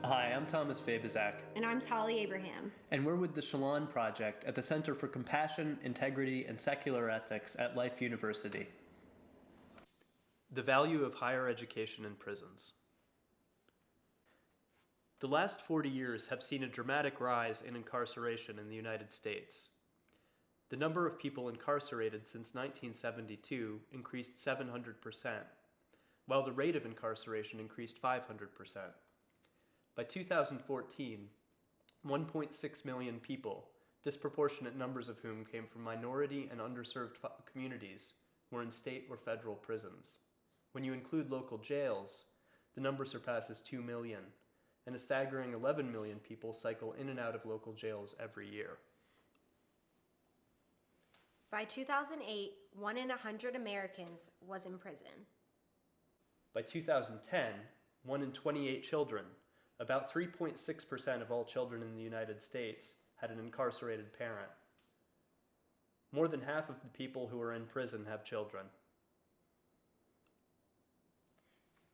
Hi, I'm Thomas Fabizak, And I'm Tali Abraham. and we're with the Shalon Project at the Center for Compassion, Integrity, and Secular Ethics at Life University. The value of higher education in prisons. The last 40 years have seen a dramatic rise in incarceration in the United States. The number of people incarcerated since 1972 increased 700%, while the rate of incarceration increased 500%. By 2014, 1.6 million people, disproportionate numbers of whom came from minority and underserved communities, were in state or federal prisons. When you include local jails, the number surpasses 2 million, and a staggering 11 million people cycle in and out of local jails every year. By 2008, 1 in 100 Americans was in prison. By 2010, 1 in 28 children, about 3.6% of all children in the United States, had an incarcerated parent. More than half of the people who are in prison have children.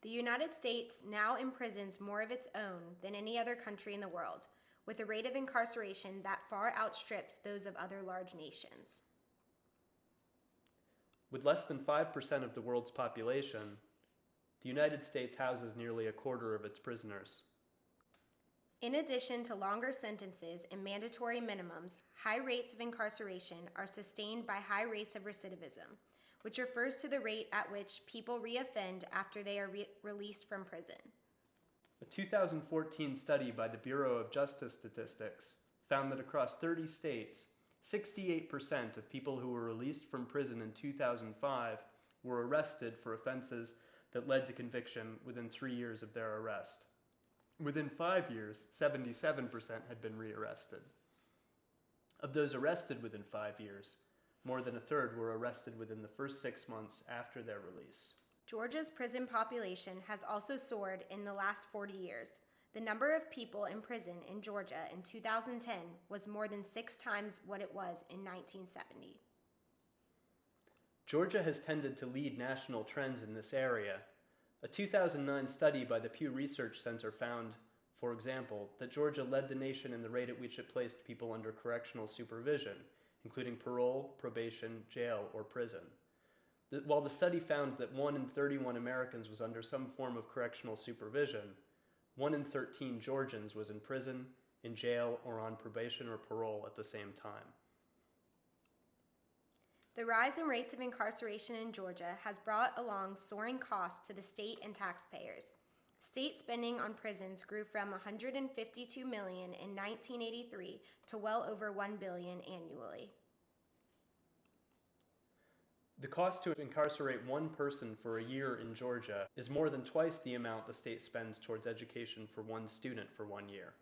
The United States now imprisons more of its own than any other country in the world, with a rate of incarceration that far outstrips those of other large nations. With less than 5% of the world's population, the United States houses nearly a quarter of its prisoners. In addition to longer sentences and mandatory minimums, high rates of incarceration are sustained by high rates of recidivism, which refers to the rate at which people reoffend after they are released from prison. A 2014 study by the Bureau of Justice Statistics found that across 30 states, 68% of people who were released from prison in 2005 were arrested for offenses that led to conviction within 3 years of their arrest. Within 5 years, 77% had been rearrested. Of those arrested within 5 years, more than a third were arrested within the first 6 months after their release. Georgia's prison population has also soared in the last 40 years. The number of people in prison in Georgia in 2010 was more than 6 times what it was in 1970. Georgia has tended to lead national trends in this area. A 2009 study by the Pew Research Center found, for example, that Georgia led the nation in the rate at which it placed people under correctional supervision, including parole, probation, jail, or prison. While the study found that 1 in 31 Americans was under some form of correctional supervision, 1 in 13 Georgians was in prison, in jail, or on probation or parole at the same time. The rise in rates of incarceration in Georgia has brought along soaring costs to the state and taxpayers. State spending on prisons grew from $152 million in 1983 to well over $1 billion annually. The cost to incarcerate one person for a year in Georgia is more than twice the amount the state spends towards education for one student for 1 year.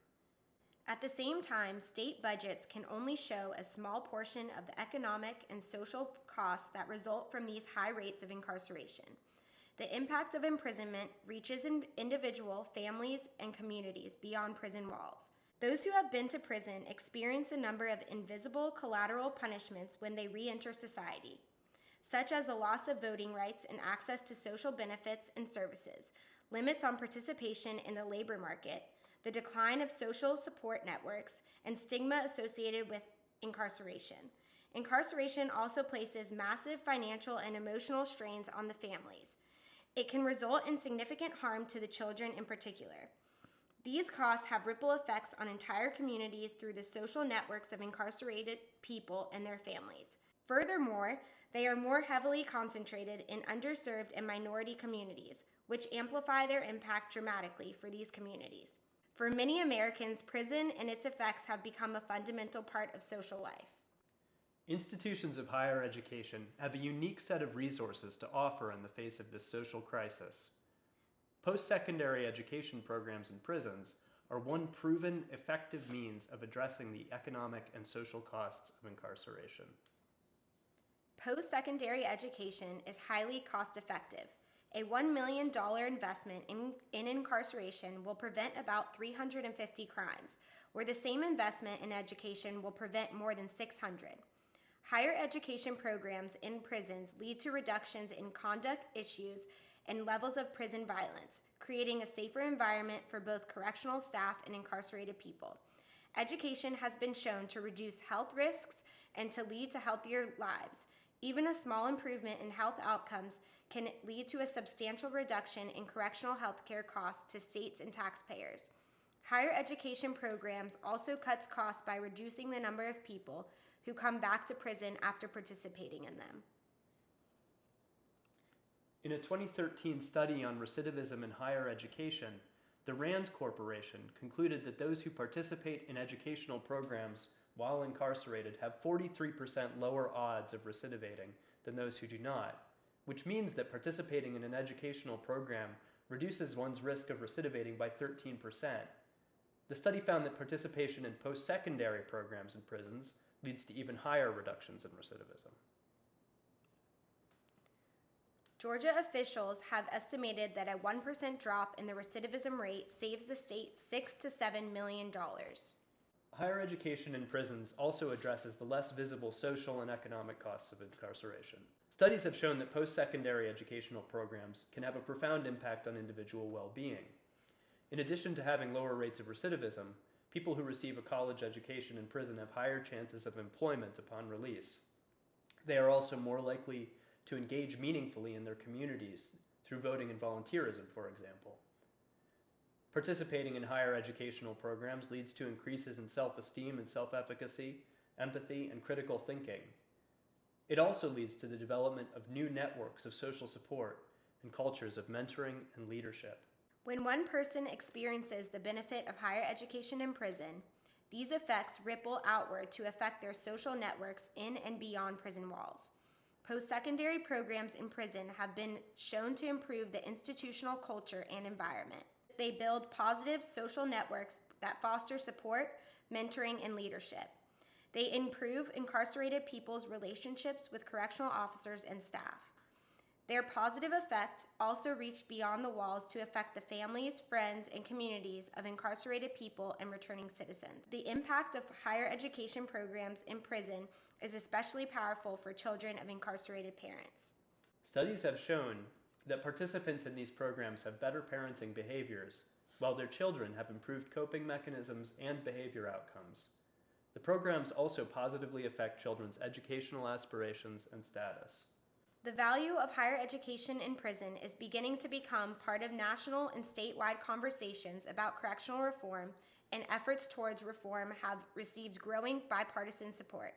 At the same time, state budgets can only show a small portion of the economic and social costs that result from these high rates of incarceration. The impact of imprisonment reaches individual, families, and communities beyond prison walls. Those who have been to prison experience a number of invisible collateral punishments when they re-enter society, such as the loss of voting rights and access to social benefits and services, limits on participation in the labor market, the decline of social support networks, and stigma associated with incarceration. Incarceration also places massive financial and emotional strains on the families. It can result in significant harm to the children in particular. These costs have ripple effects on entire communities through the social networks of incarcerated people and their families. Furthermore, they are more heavily concentrated in underserved and minority communities, which amplify their impact dramatically for these communities. For many Americans, prison and its effects have become a fundamental part of social life. Institutions of higher education have a unique set of resources to offer in the face of this social crisis. Post-secondary education programs in prisons are one proven, effective means of addressing the economic and social costs of incarceration. Post-secondary education is highly cost-effective. A $1 million investment in incarceration will prevent about 350 crimes, where the same investment in education will prevent more than 600. Higher education programs in prisons lead to reductions in conduct issues and levels of prison violence, creating a safer environment for both correctional staff and incarcerated people. Education has been shown to reduce health risks and to lead to healthier lives. Even a small improvement in health outcomes can lead to a substantial reduction in correctional health care costs to states and taxpayers. Higher education programs also cuts costs by reducing the number of people who come back to prison after participating in them. In a 2013 study on recidivism in higher education, the RAND Corporation concluded that those who participate in educational programs while incarcerated have 43% lower odds of recidivating than those who do not, which means that participating in an educational program reduces one's risk of recidivating by 13%. The study found that participation in post-secondary programs in prisons leads to even higher reductions in recidivism. Georgia officials have estimated that a 1% drop in the recidivism rate saves the state $6 to $7 million. Higher education in prisons also addresses the less visible social and economic costs of incarceration. Studies have shown that post-secondary educational programs can have a profound impact on individual well-being. In addition to having lower rates of recidivism, people who receive a college education in prison have higher chances of employment upon release. They are also more likely to engage meaningfully in their communities through voting and volunteerism, for example. Participating in higher educational programs leads to increases in self-esteem and self-efficacy, empathy, and critical thinking. It also leads to the development of new networks of social support and cultures of mentoring and leadership. When one person experiences the benefit of higher education in prison, these effects ripple outward to affect their social networks in and beyond prison walls. Post-secondary programs in prison have been shown to improve the institutional culture and environment. They build positive social networks that foster support, mentoring, and leadership. They improve incarcerated people's relationships with correctional officers and staff. Their positive effect also reached beyond the walls to affect the families, friends, and communities of incarcerated people and returning citizens. The impact of higher education programs in prison is especially powerful for children of incarcerated parents. Studies have shown that participants in these programs have better parenting behaviors, while their children have improved coping mechanisms and behavior outcomes. The programs also positively affect children's educational aspirations and status. The value of higher education in prison is beginning to become part of national and statewide conversations about correctional reform, and efforts towards reform have received growing bipartisan support.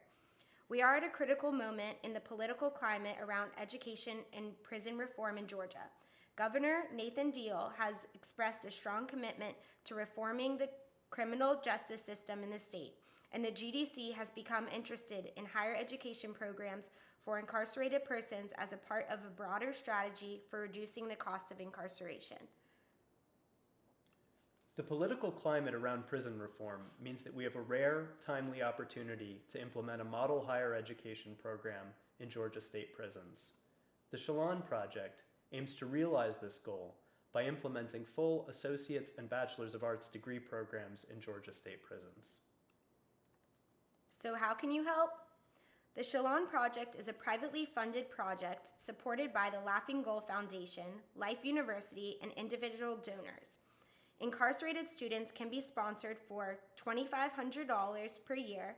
We are at a critical moment in the political climate around education and prison reform in Georgia. Governor Nathan Deal has expressed a strong commitment to reforming the criminal justice system in the state, and the GDC has become interested in higher education programs for incarcerated persons as a part of a broader strategy for reducing the cost of incarceration. The political climate around prison reform means that we have a rare, timely opportunity to implement a model higher education program in Georgia state prisons. The Shalon Project aims to realize this goal by implementing full Associate's and Bachelor's of Arts degree programs in Georgia state prisons. So how can you help? The Shalon Project is a privately funded project supported by the Laughing Gull Foundation, Life University, and individual donors. Incarcerated students can be sponsored for $2,500 per year,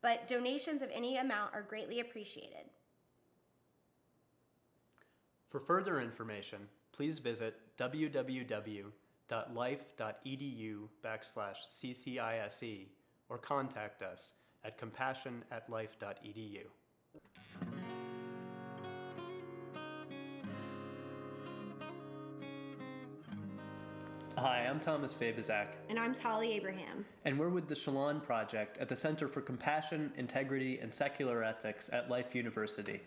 but donations of any amount are greatly appreciated. For further information, please visit www.life.edu/CCISE or contact us at compassion@life.edu. Hi, I'm Thomas Fabizak. And I'm Tali Abraham. And we're with the Shalon Project at the Center for Compassion, Integrity, and Secular Ethics at Life University.